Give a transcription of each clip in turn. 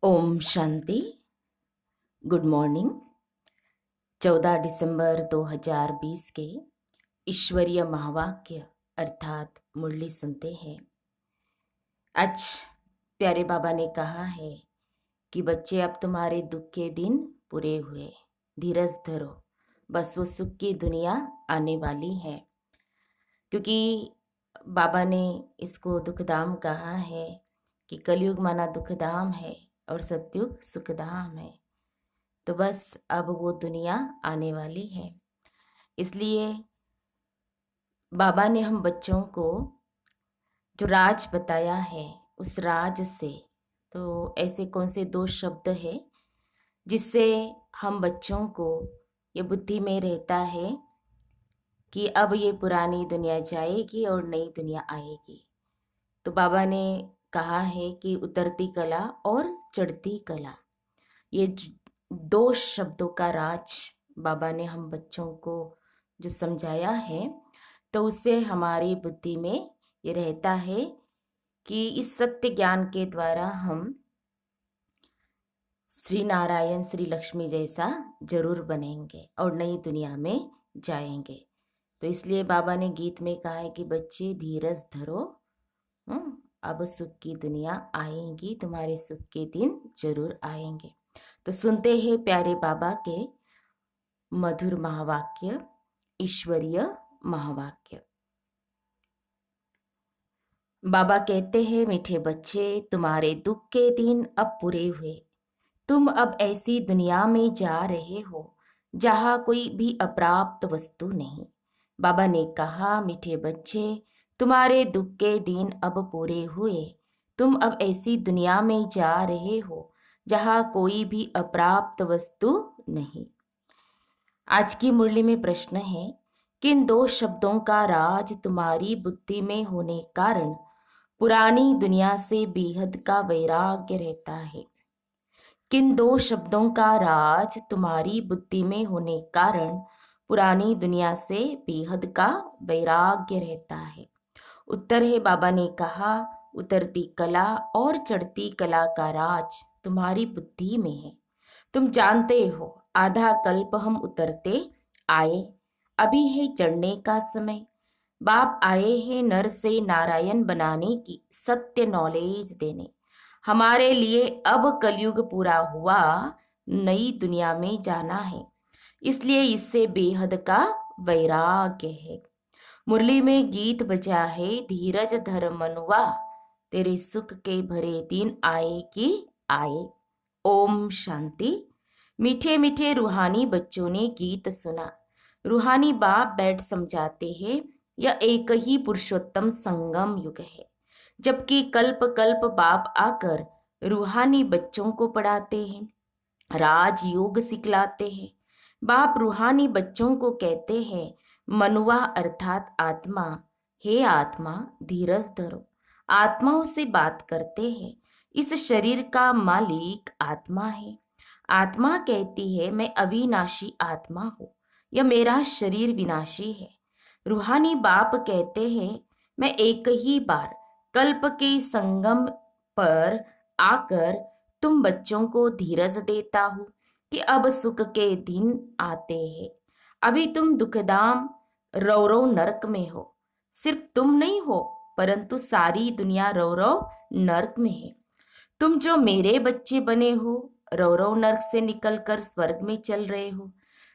Om Shanti. Good morning. 14 दिसंबर 2020 के ईश्वरीय महावाक्य अर्थात मुरली सुनते हैं। आज प्यारे बाबा ने कहा है कि बच्चे अब तुम्हारे दुख के दिन पूरे हुए, धीरज धरो, बस वो सुख की दुनिया आने वाली है। क्योंकि बाबा ने इसको दुखधाम कहा है कि कलयुग माना दुखधाम है और सतयुग सुखधाम है। तो बस अब वो दुनिया आने वाली है। इसलिए बाबा ने हम बच्चों को जो राज बताया है उस राज से, तो ऐसे कौन से दो शब्द है जिससे हम बच्चों को ये बुद्धि में रहता है कि अब ये पुरानी दुनिया जाएगी और नई दुनिया आएगी। तो बाबा ने कहा है कि उतरती कला और चढ़ती कला, ये दो शब्दों का राज बाबा ने हम बच्चों को जो समझाया है, तो उससे हमारी बुद्धि में ये रहता है कि इस सत्य ज्ञान के द्वारा हम श्री नारायण श्री लक्ष्मी जैसा जरूर बनेंगे और नई दुनिया में जाएंगे। तो इसलिए बाबा ने गीत में कहा है कि बच्चे धीरज धरो, अब सुख की दुनिया आएगी, तुम्हारे सुख के दिन जरूर आएंगे। तो सुनते हैं प्यारे बाबा के मधुर महावाक्य, ईश्वरीय महावाक्य। बाबा कहते हैं, मीठे बच्चे, तुम्हारे दुख के दिन अब पूरे हुए। तुम अब ऐसी दुनिया में जा रहे हो जहाँ कोई भी अप्राप्त वस्तु नहीं। बाबा ने कहा, मीठे बच्चे, तुम्हारे दुख के दिन अब पूरे हुए। तुम अब ऐसी दुनिया में जा रहे हो जहाँ कोई भी अप्राप्त वस्तु नहीं। आज की मुरली में प्रश्न है, किन दो शब्दों का राज तुम्हारी बुद्धि में होने कारण पुरानी दुनिया से बेहद का वैराग्य रहता है? किन दो शब्दों का राज तुम्हारी बुद्धि में होने कारण पुरानी दुनिया से बेहद का वैराग्य रहता है? उत्तर है, बाबा ने कहा, उतरती कला और चढ़ती कला का राज तुम्हारी बुद्धि में है। तुम जानते हो, आधा कल्प हम उतरते आए, अभी है चढ़ने का समय। बाप आए हैं नर से नारायण बनाने की सत्य नॉलेज देने। हमारे लिए अब कलयुग पूरा हुआ, नई दुनिया में जाना है, इसलिए इससे बेहद का वैराग्य है। मुरली में गीत बजा है, धीरज धर मनुआ, तेरे सुख के भरे दिन आए कि आए। ओम शांति। मीठे मीठे रूहानी बच्चों ने गीत सुना। रूहानी बाप बैठ समझाते हैं, यह एक ही पुरुषोत्तम संगम युग है। जबकि कल्प कल्प बाप आकर रूहानी बच्चों को पढ़ाते हैं, राजयोग सिखलाते हैं। बाप रूहानी बच्चों को कहते हैं, मनुआ अर्थात आत्मा, हे आत्मा धीरज धरो। आत्माओं से बात करते हैं, इस शरीर का मालिक आत्मा है। आत्मा कहती है, मैं अविनाशी आत्मा हूँ, यह मेरा शरीर विनाशी है। रूहानी बाप कहते हैं, मैं एक ही बार कल्प के संगम पर आकर तुम बच्चों को धीरज देता हूँ कि अब सुख के दिन आते हैं। अभी तुम दुखधाम रौरव नरक में हो। सिर्फ तुम नहीं हो, परंतु सारी दुनिया रौरव नरक में है। तुम जो मेरे बच्चे बने हो, रौरव नरक से निकलकर स्वर्ग में चल रहे हो।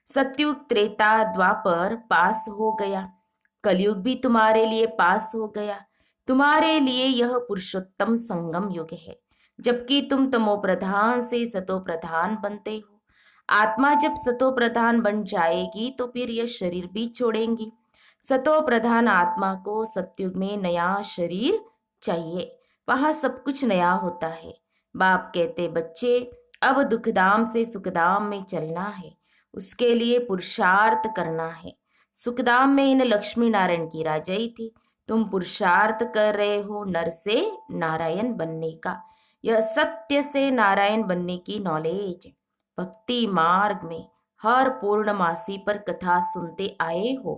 सतयुग त्रेता द्वापर पास हो गया, कलयुग भी तुम्हारे लिए पास हो गया। तुम्हारे लिए यह पुरुषोत्तम संगम युग है, जबकि तुम तमो प्रधान से सतो प्रधान बनते हो। आत्मा जब सतो प्रधान बन जाएगी तो फिर यह शरीर भी छोड़ेंगी। सतो प्रधान आत्मा को सतयुग में नया शरीर चाहिए, वहां सब कुछ नया होता है। बाप कहते, बच्चे अब दुखधाम से सुखधाम में चलना है, उसके लिए पुरुषार्थ करना है। सुखधाम में इन लक्ष्मी नारायण की राजाई थी, तुम पुरुषार्थ कर रहे हो नर से नारायण बनने का। यह सत्य से नारायण बनने की नॉलेज। भक्ति मार्ग में हर पूर्णमासी पर कथा सुनते आए हो,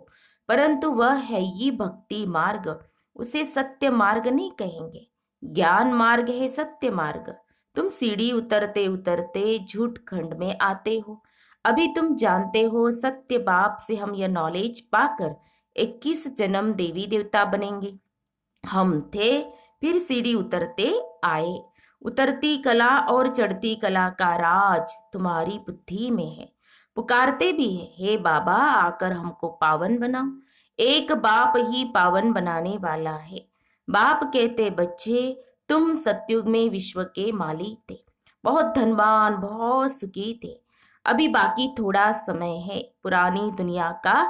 परंतु वह है ही भक्ति मार्ग, उसे सत्य मार्ग नहीं कहेंगे। ज्ञान मार्ग है सत्य मार्ग। तुम सीढ़ी उतरते उतरते झूठ खंड में आते हो। अभी तुम जानते हो सत्य बाप से हम यह नॉलेज पाकर 21 जन्म देवी देवता बनेंगे। हम थे, फिर सीढ़ी उतरते आए। उतरती कला और चढ़ती कला का राज तुम्हारी बुद्धि में है। पुकारते भी है, हे बाबा आकर हमको पावन बनाओ। एक बाप ही पावन बनाने वाला है। बाप कहते, बच्चे तुम सतयुग में विश्व के मालिक थे, बहुत धनवान, बहुत सुखी थे। अभी बाकी थोड़ा समय है। पुरानी दुनिया का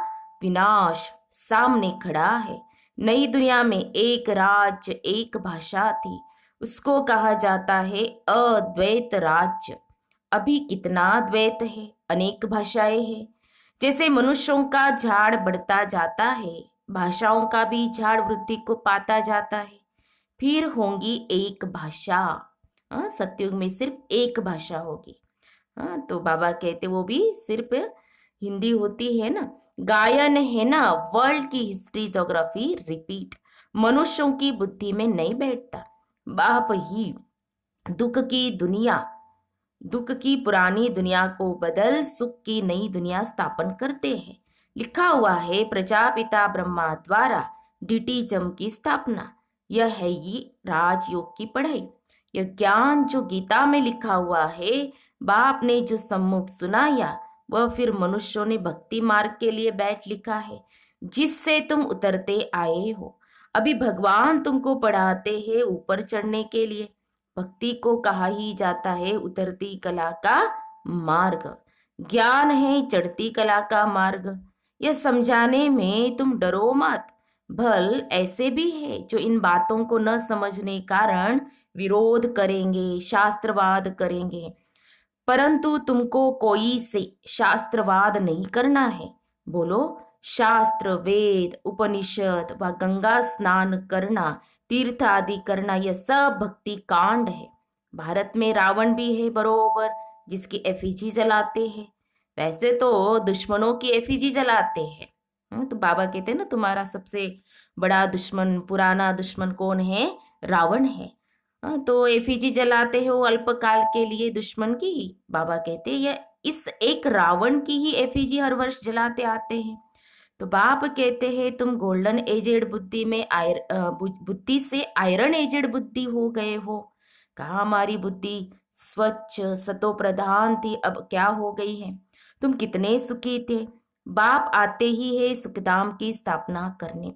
विनाश सामने खड़ा है। नई दुनिया में एक राज्य, एक भाषा थी, उसको कहा जाता है अद्वैत राज्य। अभी कितना द्वैत है, अनेक भाषाएं हैं। जैसे मनुष्यों का झाड़ बढ़ता जाता है, भाषाओं का भी झाड़ वृद्धि को पाता जाता है। फिर होंगी एक भाषा। सतयुग में सिर्फ एक भाषा होगी। तो बाबा कहते वो भी सिर्फ हिंदी होती है ना। गायन है ना, वर्ल्ड की हिस्ट्री ज्योग्राफी रिपीट मनुष्यों की बुद्धि में नहीं बैठता। बाप ही दुख की दुनिया, दुख की पुरानी दुनिया को बदल सुख की नई दुनिया स्थापन करते हैं। लिखा हुआ है प्रजापिता ब्रह्मा द्वारा डीटीजम की स्थापना। यह है ये राजयोग की पढ़ाई। यह ज्ञान जो गीता में लिखा हुआ है, बाप ने जो सम्मुख सुनाया, वह फिर मनुष्यों ने भक्ति मार्ग के लिए बैठ लिखा है, जिससे तुम उतरते आए हो। अभी भगवान तुमको पढ़ाते हैं ऊपर चढ़ने के लिए। भक्ति को कहा ही जाता है उतरती कला का मार्ग। ज्ञान है चढ़ती कला का मार्ग। यह समझाने में तुम डरो मत। भल ऐसे भी है जो इन बातों को न समझने कारण विरोध करेंगे, शास्त्रवाद करेंगे, परंतु तुमको कोई से शास्त्रवाद नहीं करना है। बोलो, शास्त्र, वेद, उपनिषद व गंगा स्नान करना, तीर्थ आदि करना, यह सब भक्ति कांड है। भारत में रावण भी है बरोबर, जिसकी एफिजी जलाते हैं। वैसे तो दुश्मनों की एफिजी जलाते हैं। तो बाबा कहते हैं ना, तुम्हारा सबसे बड़ा दुश्मन, पुराना दुश्मन कौन है? रावण है। तो एफिजी जलाते हो अल्पकाल के लिए दुश्मन की। बाबा कहते हैं यह इस एक रावण की ही एफिजी हर वर्ष जलाते आते हैं। तो बाप कहते हैं तुम गोल्डन एजेड बुद्धि में बुद्धि से आयरन एजेड बुद्धि हो गए हो। कहा हमारी बुद्धि स्वच्छ सतो प्रधान थी, अब क्या हो गई है? तुम कितने सुखी थे। बाप आते ही है सुखधाम की स्थापना करने।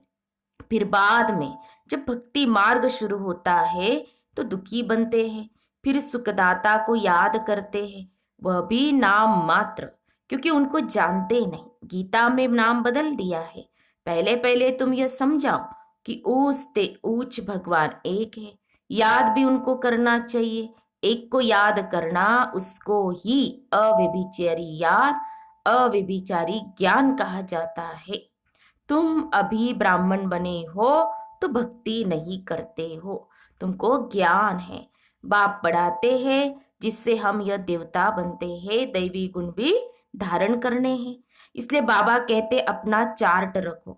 फिर बाद में जब भक्ति मार्ग शुरू होता है तो दुखी बनते हैं, फिर सुखदाता को याद करते हैं, वह भी नाम मात्र, क्योंकि उनको जानते नहीं। गीता में नाम बदल दिया है। पहले पहले तुम यह समझाओ कि ऊंचते ऊंच भगवान एक है। याद भी उनको करना चाहिए। एक को याद करना, उसको ही अव्यभिचारी याद, अव्यभिचारी ज्ञान कहा जाता है। तुम अभी ब्राह्मण बने हो तो भक्ति नहीं करते हो, तुमको ज्ञान है। बाप पढ़ाते हैं जिससे हम यह देवता बनते हैं, दैवी गुण भी धारण करने हैं। इसलिए बाबा कहते अपना चार्ट रखो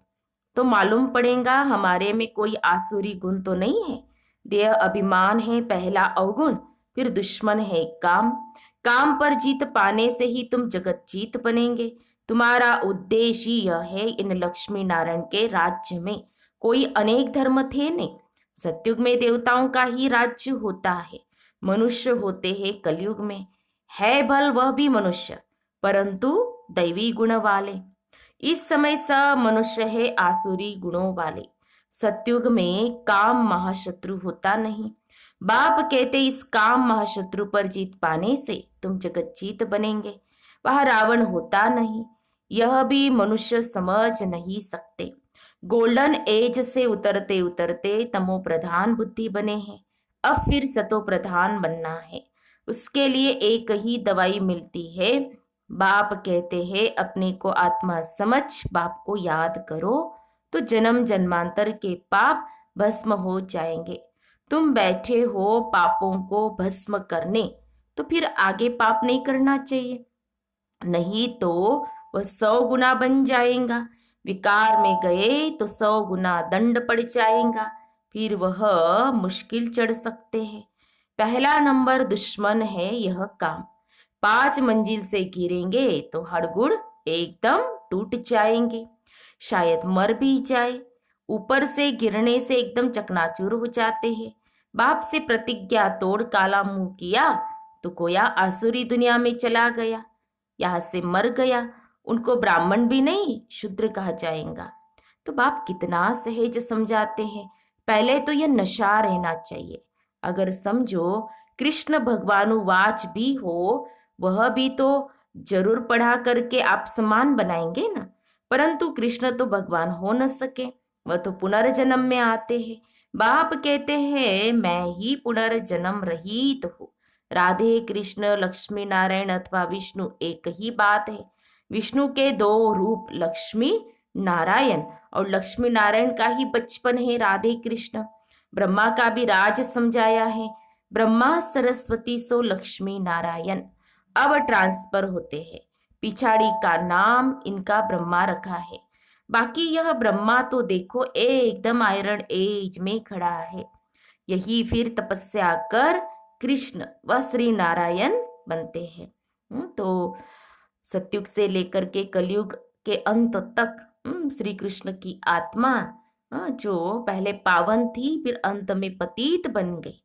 तो मालूम पड़ेगा हमारे में कोई आसुरी गुण तो नहीं है। देह अभिमान है पहला अवगुण, फिर दुश्मन है काम। काम पर जीत पाने से ही तुम जगत जीत बनेंगे। तुम्हारा उद्देश्य यह है, इन लक्ष्मी नारायण के राज्य में कोई अनेक धर्म थे नहीं। सतयुग में देवताओं का ही राज्य होता है, मनुष्य होते हैं कलयुग में। है भल वह भी मनुष्य, परंतु दैवी गुण वाले। इस समय सब मनुष्य है आसुरी गुणों वाले। सतयुग में काम महाशत्रु होता नहीं। बाप कहते इस काम महाशत्रु पर जीत पाने से तुम जगत जीत बनेंगे। वह रावण होता नहीं, यह भी मनुष्य समझ नहीं सकते। गोल्डन एज से उतरते उतरते तमो प्रधान बुद्धि बने हैं। अब फिर सतो प्रधान बनना है। उसके लिए एक ही दवाई मिलती है। बाप कहते हैं अपने को आत्मा समझ बाप को याद करो तो जन्म जन्मांतर के पाप भस्म हो जाएंगे। तुम बैठे हो पापों को भस्म करने, तो फिर आगे पाप नहीं करना चाहिए, नहीं तो वह 100 गुना बन जाएगा। विकार में गए तो 100 गुना दंड पड़ जाएगा। फिर वह मुश्किल चढ़ सकते हैं। पहला नंबर दुश्मन है यह काम। 5 मंजिल से गिरेंगे तो हड़गुड़ एकदम टूट जाएंगे, शायद मर भी जाए। ऊपर से गिरने से एकदम चकनाचूर हो जाते हैं। बाप से प्रतिज्ञा तोड़ काला मुंह किया तो कोया आसुरी दुनिया में चला गया, यहाँ से मर गया। उनको ब्राह्मण भी नहीं शूद्र कहा जाएगा। तो बाप कितना सहज समझाते हैं। पहले तो यह नशा रहना चाहिए। अगर समझो कृष्ण भगवानुवाच भी हो, वह भी तो जरूर पढ़ा करके आप समान बनाएंगे ना। परंतु कृष्ण तो भगवान हो न सके, वह तो पुनर्जन्म में आते हैं। बाप कहते हैं मैं ही पुनर्जन्म रहित हूँ। राधे कृष्ण लक्ष्मी नारायण अथवा विष्णु एक ही बात है। विष्णु के 2 रूप लक्ष्मी नारायण, और लक्ष्मी नारायण का ही बचपन है राधे कृष्ण। ब्रह्मा का भी राज समझाया है, ब्रह्मा सरस्वती सो लक्ष्मी नारायण। अब ट्रांसफर होते हैं, पिछाड़ी का नाम इनका ब्रह्मा रखा है। बाकी यह ब्रह्मा तो देखो एकदम आयरन एज में खड़ा है। यही फिर तपस्या कर कृष्ण व श्री नारायण बनते हैं। तो सतयुग से लेकर के कलयुग के अंत तक श्री कृष्ण की आत्मा जो पहले पावन थी फिर अंत में पतित बन गई।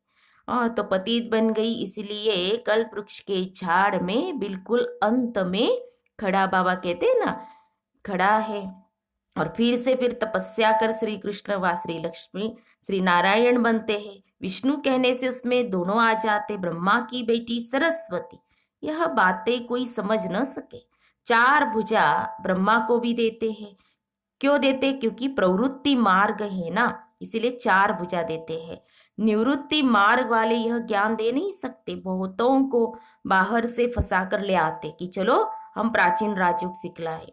तो पतित बन गई इसलिए कल्प वृक्ष के झाड़ में बिल्कुल अंत में खड़ा, बाबा कहते हैं ना, खड़ा है। और फिर तपस्या कर श्री कृष्ण व श्री लक्ष्मी श्री नारायण बनते हैं। विष्णु कहने से उसमें दोनों आ जाते, ब्रह्मा की बेटी सरस्वती। यह बातें कोई समझ न सके। 4 भुजा ब्रह्मा को भी देते हैं। क्यों देते? क्योंकि प्रवृत्ति मार्ग है ना, इसीलिए 4 भुजा देते हैं। निवृत्ति मार्ग वाले यह ज्ञान दे नहीं सकते। बहुतों को बाहर से फंसा कर ले आते कि चलो हम प्राचीन राजयोग सिखलाए।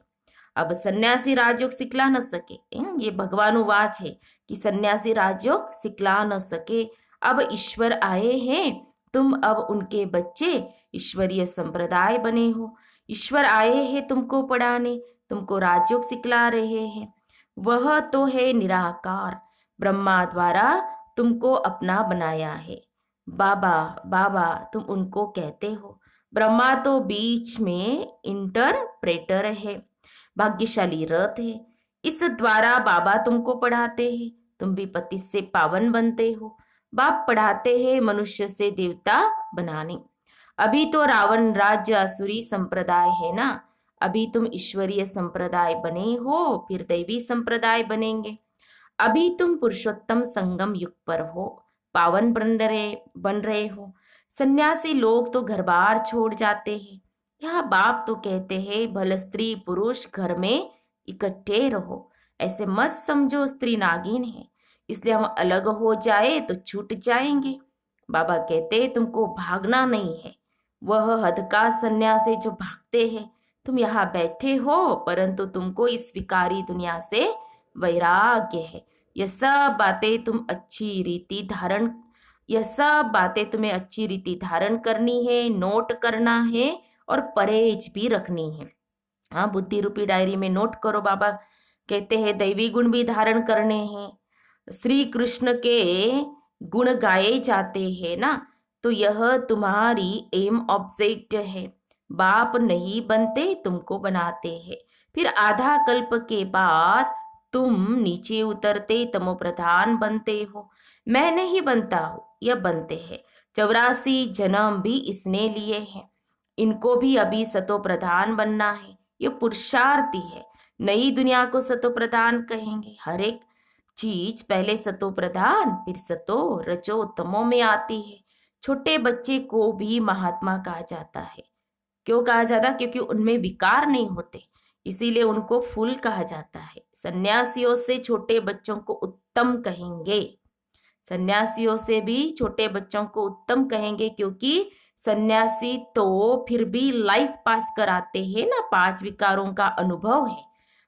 अब सन्यासी राजयोग सिखला न सके, ये भगवानुवाच है कि सन्यासी राजयोग सिखला न सके। अब ईश्वर आए हैं, तुम अब उनके बच्चे, ईश्वरीय संप्रदाय बने हो। ईश्वर आए हैं तुमको पढ़ाने, तुमको राजयोग सिखला रहे हैं। वह तो है निराकार, ब्रह्मा द्वारा तुमको अपना बनाया है। बाबा बाबा तुम उनको कहते हो। ब्रह्मा तो बीच में इंटरप्रेटर है, भाग्यशाली रथ है। इस द्वारा बाबा तुमको पढ़ाते हैं, तुम भी पति से पावन बनते हो। बाप पढ़ाते हैं मनुष्य से देवता बनाने। अभी तो रावण राज्य असुरी संप्रदाय है ना, अभी तुम ईश्वरीय संप्रदाय बने हो, फिर दैवी संप्रदाय बनेंगे। अभी तुम पुरुषोत्तम संगम युग पर हो, पावन बन रहे हो। सन्यासी लोग तो घर बार छोड़ जाते हैं। यह बाप तो कहते हैं भले स्त्री पुरुष घर में इकट्ठे रहो। ऐसे मत समझो स्त्री नागिन है, इसलिए हम अलग हो जाए तो छूट जाएंगे। बाबा कहते तुमको भागना नहीं है। वह हद का सन्यास है जो भागते हैं। तुम यहाँ बैठे हो परंतु तुमको इस विकारी दुनिया से वैराग्य है। यह सब बातें तुम्हें अच्छी रीति धारण करनी है, नोट करना है और परहेज भी रखनी है। हाँ, बुद्धि रूपी डायरी में नोट करो। बाबा कहते हैं दैवी गुण भी धारण करने हैं। श्री कृष्ण के गुण गाए जाते हैं ना, तो यह तुम्हारी एम ऑब्जेक्ट है। बाप नहीं बनते, तुमको बनाते हैं। फिर आधा कल्प के बाद तुम नीचे उतरते तमो प्रधान बनते हो। मैं नहीं बनता हूँ, यह बनते हैं। 84 जन्म भी इसने लिए हैं। इनको भी अभी सतो प्रधान बनना है। ये पुरुषार्थी है। नई दुनिया को सतो प्रधान कहेंगे। हर एक चीज पहले सतो प्रधान फिर सतो रजो तमो में आती है। छोटे बच्चे को भी महात्मा कहा जाता है। क्यों कहा जाता? क्योंकि उनमें विकार नहीं होते, इसीलिए उनको फूल कहा जाता है। सन्यासियों से छोटे बच्चों को उत्तम कहेंगे। सन्यासियों से भी छोटे बच्चों को उत्तम कहेंगे, क्योंकि सन्यासी तो फिर भी लाइफ पास कराते हैं ना, 5 विकारों का अनुभव है।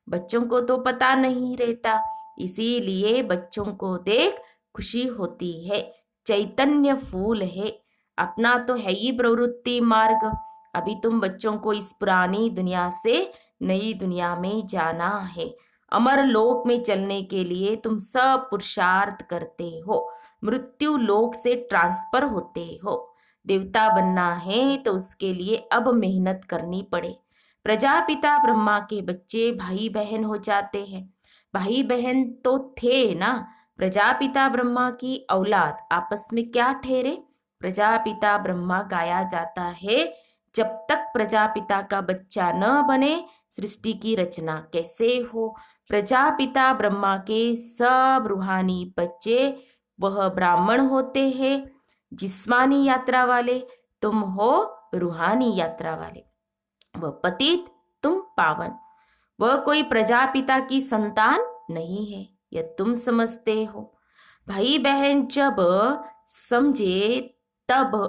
बच्चों को तो पता नहीं रहता, इसीलिए बच्चों को देख खुशी होती है। चैतन्य फूल है, अपना तो है ही प्रवृत्ति मार्ग। अभी तुम बच्चों को इस पुरानी दुनिया से नई दुनिया में जाना है। अमर लोक में चलने के लिए तुम सब पुरुषार्थ करते हो। मृत्यु लोक से ट्रांसफर होते हो। देवता बनना है तो उसके लिए अब मेहनत करनी पड़े। प्रजापिता ब्रह्मा के बच्चे भाई बहन हो जाते हैं। भाई बहन तो थे ना, प्रजापिता ब्रह्मा की औलाद आपस में क्या ठहरे। प्रजापिता ब्रह्मा गाया जाता है। जब तक प्रजापिता का बच्चा न बने सृष्टि की रचना कैसे हो। प्रजापिता ब्रह्मा के सब रूहानी बच्चे वह ब्राह्मण होते हैं, जिस्मानी यात्रा वाले। तुम हो रूहानी यात्रा वाले। वह पतित, तुम पावन। वह कोई प्रजापिता की संतान नहीं है, यह तुम समझते हो। भाई बहन जब समझे तब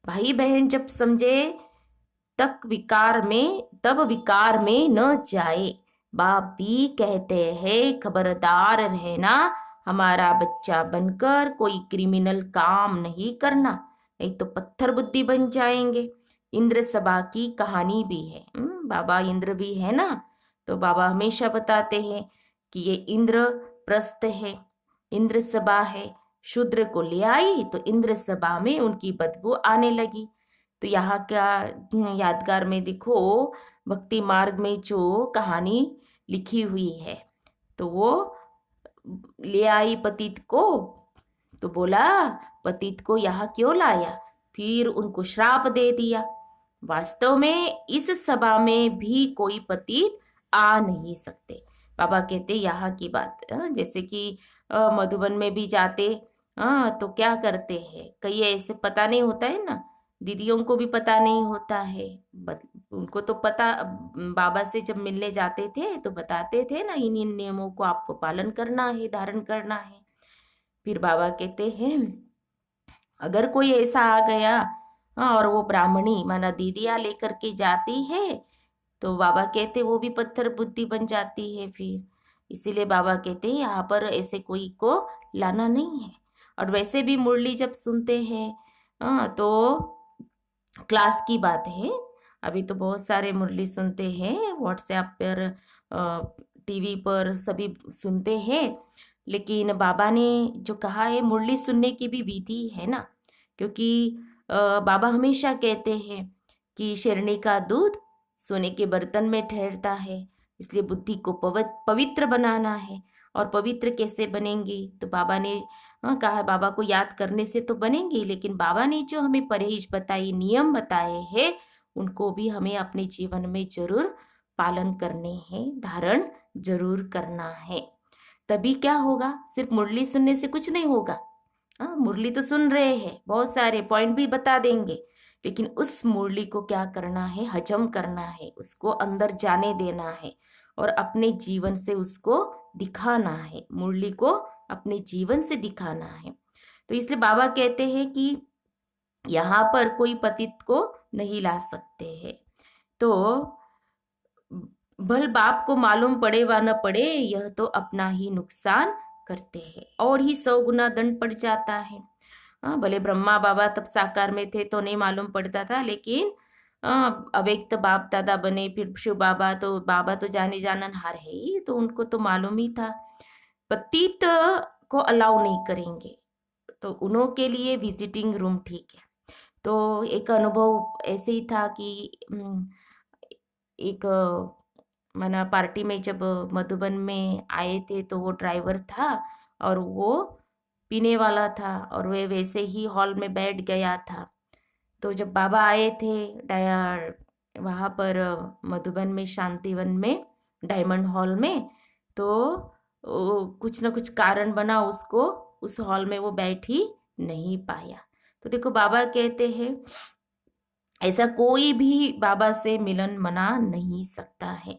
भाई बहन जब समझे तब विकार में न जाए। बाप भी कहते हैं खबरदार रहना, हमारा बच्चा बनकर कोई क्रिमिनल काम नहीं करना, नहीं तो पत्थर बुद्धि बन जाएंगे। इंद्र सभा की कहानी भी है। बाबा इंद्र भी है ना, तो बाबा हमेशा बताते हैं कि ये इंद्र प्रस्थ है, इंद्र सभा है। शूद्र को ले आई तो इंद्र सभा में उनकी बदबू आने लगी। तो यहाँ का यादगार में देखो, भक्ति मार्ग में जो कहानी लिखी हुई है, तो वो ले आई पतित को, तो बोला पतित को यहाँ क्यों लाया, फिर उनको श्राप दे दिया। वास्तव में इस सभा में भी कोई पतित आ नहीं सकते। बाबा कहते यहाँ की बात, जैसे कि मधुबन में भी जाते तो क्या करते हैं, कई ऐसे पता नहीं होता है ना, दीदियों को भी पता नहीं होता है, उनको तो पता, बाबा से जब मिलने जाते थे तो बताते थे ना, इन इन नियमों को आपको पालन करना है, धारण करना है। फिर बाबा कहते हैं अगर कोई ऐसा आ गया और वो ब्राह्मणी माना दीदिया लेकर के जाती है, तो बाबा कहते वो भी पत्थर बुद्धि बन जाती है फिर। इसीलिए बाबा कहते हैं यहाँ पर ऐसे कोई को लाना नहीं है। और वैसे भी मुरली जब सुनते हैं तो क्लास की बात है, अभी तो बहुत सारे मुरली सुनते हैं, व्हाट्सएप पर टीवी पर सभी सुनते हैं, लेकिन बाबा ने जो कहा है मुरली सुनने की भी विधि है ना, क्योंकि बाबा हमेशा कहते हैं कि शेरनी का दूध सोने के बर्तन में ठहरता है, इसलिए बुद्धि को पवित्र बनाना है। और पवित्र कैसे बनेंगे, तो बाबा ने कहा, बाबा को याद करने से तो बनेंगे, लेकिन बाबा ने जो हमें परहेज बताई, नियम बताए हैं, उनको भी हमें अपने जीवन में जरूर पालन करने हैं, धारण जरूर करना है। तभी क्या होगा, सिर्फ मुरली सुनने से कुछ नहीं होगा। मुरली तो सुन रहे हैं, बहुत सारे पॉइंट भी बता देंगे, लेकिन उस मुरली को क्या करना है, हजम करना है, उसको अंदर जाने देना है और अपने जीवन से उसको दिखाना है, मुरली को अपने जीवन से दिखाना है। तो इसलिए बाबा कहते हैं कि यहाँ पर कोई पतित को नहीं ला सकते हैं। तो भल बाप को मालूम पड़े व न पड़े, यह तो अपना ही नुकसान करते हैं और ही 100 गुना दंड पड़ जाता है। भले ब्रह्मा बाबा तब साकार में थे तो नहीं मालूम पड़ता था, लेकिन अव्यक्त बाप दादा बने, फिर शिव बाबा तो जाने जाननहार है ही, तो उनको तो मालूम ही था पतित को अलाउ नहीं करेंगे, तो उन्हों के लिए विजिटिंग रूम ठीक है। तो एक अनुभव ऐसे ही था कि एक मना पार्टी में जब मधुबन में आए थे, तो वो ड्राइवर था और वो पीने वाला था और वे वैसे ही हॉल में बैठ गया था। तो जब बाबा आए थे वहाँ पर मधुबन में शांतिवन में डायमंड हॉल में, तो कुछ न कुछ कारण बना उसको उस हॉल में वो बैठ ही नहीं पाया। तो देखो बाबा कहते हैं ऐसा कोई भी बाबा से मिलन मना नहीं सकता है।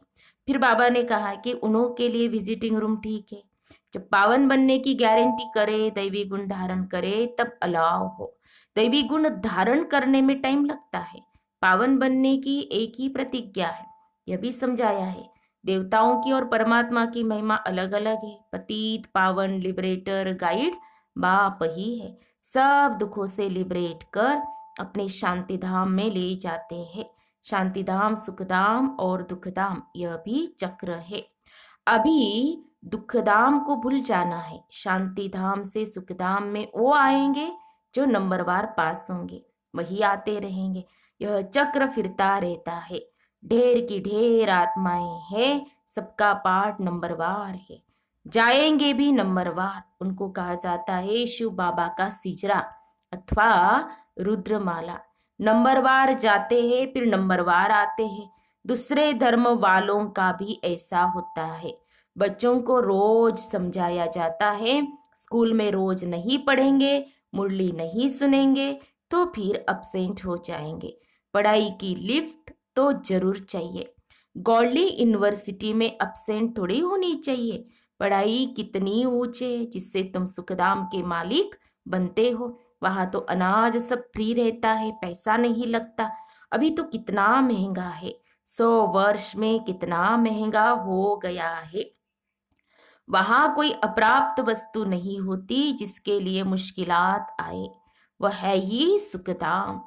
फिर बाबा ने कहा कि उन्हों के लिए विजिटिंग रूम ठीक है, जब पावन बनने की गारंटी करे, दैवी गुण धारण करे, तब अलाव हो। दैवी गुण धारण करने में टाइम लगता है, पावन बनने की एक ही प्रतिज्ञा है, यह भी समझाया है। देवताओं की और परमात्मा की महिमा अलग अलग है। पतित, पावन, लिबरेटर, गाइड बाप ही है। सब दुखों से लिबरेट कर अपने शांति धाम में ले जाते हैं। शांति धाम, सुखधाम और दुखधाम, यह भी चक्र है। अभी दुखधाम को भूल जाना है। शांति धाम से सुखधाम में वो आएंगे जो नंबरवार पास होंगे, वही आते रहेंगे। यह चक्र फिरता रहता है। ढेर की ढेर आत्माएं हैं, सबका पाठ नंबरवार है, जाएंगे भी नंबरवार। उनको कहा जाता है शिव बाबा का सिजरा अथवा रुद्रमाला। नंबरवार जाते हैं फिर नंबरवार आते हैं। दूसरे धर्म वालों का भी ऐसा होता है। बच्चों को रोज समझाया जाता है, स्कूल में रोज नहीं पढ़ेंगे, मुरली नहीं सुनेंगे तो फिर अपसेंट हो जाएंगे। पढ़ाई की लिफ्ट तो जरूर चाहिए। गौड़ली यूनिवर्सिटी में अपसेंट थोड़ी होनी चाहिए। पढ़ाई कितनी ऊंचे जिससे तुम सुखधाम के मालिक बनते हो। वहां तो अनाज सब फ्री रहता है, पैसा नहीं लगता। अभी तो कितना महंगा है, 100 वर्ष में कितना महंगा हो गया है। वहां कोई अप्राप्त वस्तु नहीं होती जिसके लिए मुश्किलात आए, वह है ही सुखधाम।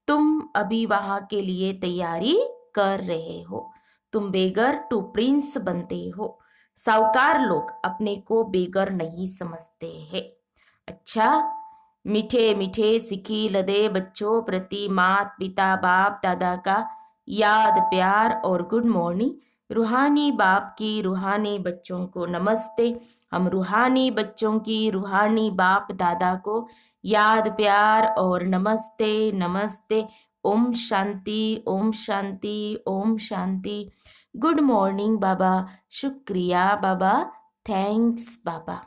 तुम अभी वहां के लिए तैयारी कर रहे हो। तुम बेगर टू प्रिंस बनते हो। साहूकार लोग अपने को बेगर नहीं समझते हैं। अच्छा, मीठे मीठे सिखी लदे बच्चों प्रति मात पिता बाप दादा का याद प्यार और गुड मॉर्निंग। रूहानी बाप की रूहानी बच्चों को नमस्ते। हम रूहानी बच्चों की रूहानी बाप दादा को याद प्यार और नमस्ते नमस्ते। ओम शांति ओम शांति ओम शांति। गुड मॉर्निंग बाबा, शुक्रिया बाबा, थैंक्स बाबा।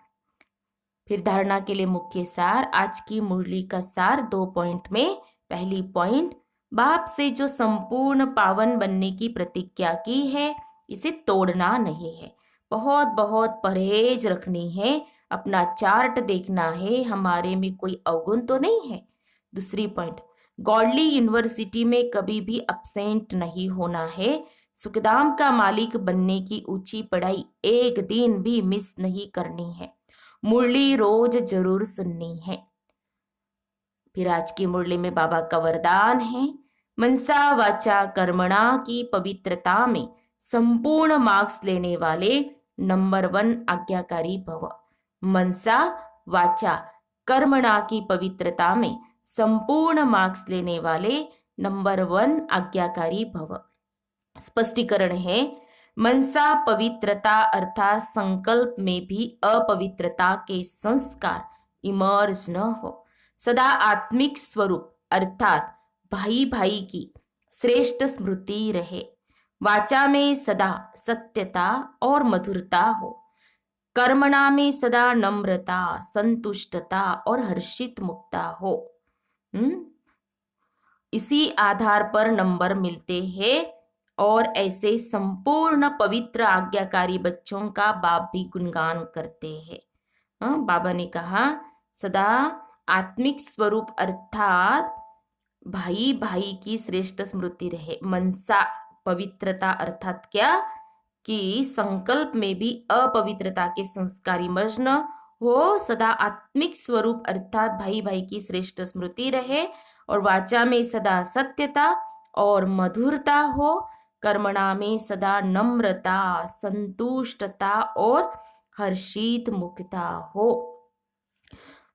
फिर धारणा के लिए मुख्य सार। आज की मुरली का सार 2 पॉइंट में। पहली पॉइंट, बाप से जो संपूर्ण पावन बनने की प्रतिज्ञा की है, इसे तोड़ना नहीं है। बहुत बहुत परहेज रखनी है। अपना चार्ट देखना है, हमारे में कोई अवगुण तो नहीं है। दूसरी पॉइंट, गॉडली यूनिवर्सिटी में कभी भी अपसेंट नहीं होना है। सुखधाम का मालिक बनने की ऊंची पढ़ाई एक दिन भी मिस नहीं करनी है। मुरली रोज जरूर सुननी है। फिर आज की मुरली में बाबा का वरदान है, मनसा वाचा कर्मणा की पवित्रता में संपूर्ण मार्क्स लेने वाले नंबर 1 आज्ञाकारी भव। मनसा वाचा कर्मणा की पवित्रता में संपूर्ण मार्क्स लेने वाले नंबर 1 आज्ञाकारी भव। स्पष्टीकरण है, मनसा पवित्रता अर्थात संकल्प में भी अपवित्रता के संस्कार इमर्ज न हो। सदा आत्मिक स्वरूप अर्थात भाई भाई की श्रेष्ठ स्मृति रहे। वाचा में सदा सत्यता और मधुरता हो। कर्मणा में सदा नम्रता, संतुष्टता और हर्षित मुक्ता हो। इसी आधार पर नंबर मिलते हैं। और ऐसे संपूर्ण पवित्र आज्ञाकारी बच्चों का बाप भी गुणगान करते हैं। बाबा ने कहा सदा आत्मिक स्वरूप अर्थात भाई भाई की श्रेष्ठ स्मृति रहे। मनसा पवित्रता अर्थात क्या कि संकल्प में भी अपवित्रता के संस्कारी मर्ज न हो। सदा आत्मिक स्वरूप अर्थात भाई भाई की श्रेष्ठ स्मृति रहे। और वाचा में सदा सत्यता और मधुरता हो। कर्मणा में सदा नम्रता, संतुष्टता और हर्षित मुक्ता हो।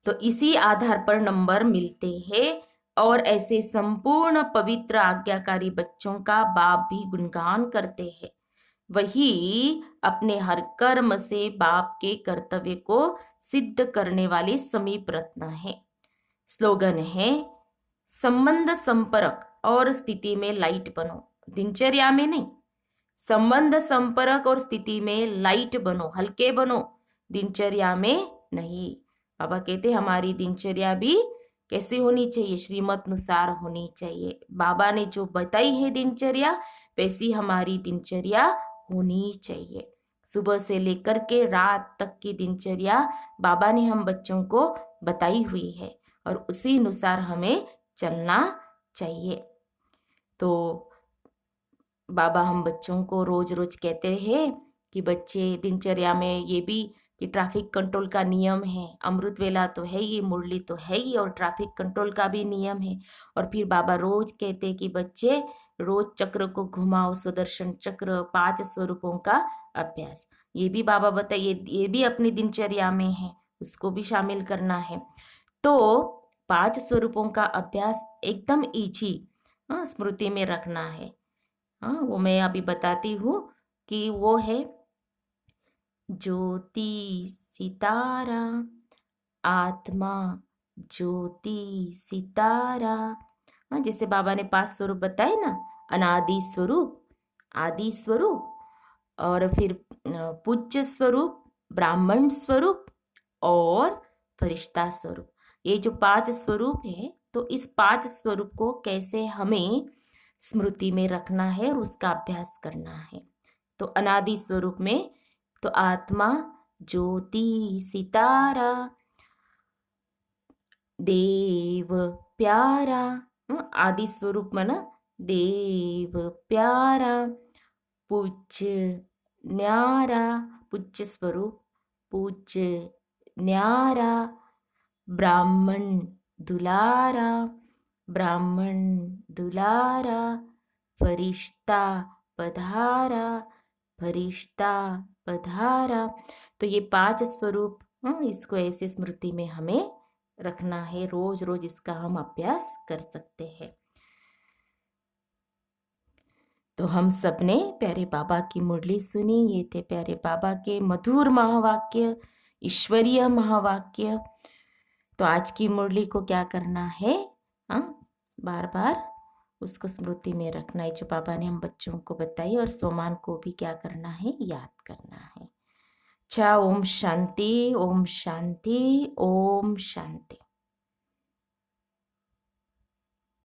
तो इसी आधार पर नंबर मिलते हैं। और ऐसे संपूर्ण पवित्र आज्ञाकारी बच्चों का बाप भी गुणगान करते हैं। वही अपने हर कर्म से बाप के कर्तव्य को सिद्ध करने वाले समीप रत्न है। स्लोगन है, संबंध संपर्क और स्थिति में लाइट बनो, दिनचर्या में नहीं। संबंध संपर्क और स्थिति में लाइट बनो, हल्के बनो, दिनचर्या में नहीं। बाबा कहते हमारी दिनचर्या भी कैसी होनी चाहिए, श्रीमत अनुसार होनी चाहिए। बाबा ने जो बताई है दिनचर्या, वैसी हमारी दिनचर्या होनी चाहिए। सुबह से लेकर के रात तक की दिनचर्या बाबा ने हम बच्चों को बताई हुई है और उसी अनुसार हमें चलना चाहिए। तो बाबा हम बच्चों को रोज रोज कहते हैं कि बच्चे दिनचर्या में ये भी कि ट्रैफिक कंट्रोल का नियम है, अमृत वेला तो है ही, मुरली तो है ही, और ट्रैफिक कंट्रोल का भी नियम है। और फिर बाबा रोज कहते हैं कि बच्चे रोज चक्र को घुमाओ, सुदर्शन चक्र, 5 स्वरूपों का अभ्यास। ये भी बाबा बताइए, ये भी अपनी दिनचर्या में है, उसको भी शामिल करना है। तो 5 स्वरूपों का अभ्यास एकदम इजी, स्मृति में रखना है। वो मैं अभी बताती हूँ कि वो है ज्योति सितारा, आत्मा ज्योति सितारा। जैसे बाबा ने 5 स्वरूप बताए ना, अनादि स्वरूप, आदि स्वरूप, और फिर पूज्य स्वरूप, ब्राह्मण स्वरूप और फरिश्ता स्वरूप। ये जो 5 स्वरूप है, तो इस 5 स्वरूप को कैसे हमें स्मृति में रखना है और उसका अभ्यास करना है। तो अनादि स्वरूप में तो आत्मा ज्योति सितारा, देव प्यारा, आदि स्वरूप में ना देव प्यारा, पूज्य न्यारा, पूज्य स्वरूप पूज्य न्यारा, ब्राह्मण दुलारा, ब्राह्मण दुलारा, फरिश्ता पधारा, फरिश्ता पधारा। तो ये 5 स्वरूप, इसको ऐसे स्मृति में हमें रखना है, रोज रोज इसका हम अभ्यास कर सकते हैं। तो हम सब ने प्यारे बाबा की मुरली सुनी। ये थे प्यारे बाबा के मधुर महावाक्य, ईश्वरीय महावाक्य। तो आज की मुरली को क्या करना है, बार बार उसको स्मृति में रखना है, जो बाबा ने हम बच्चों को बताई, और सोमान को भी क्या करना है, याद करना है। अच्छा, ओम शांति, ओम शांति, ओम शांति।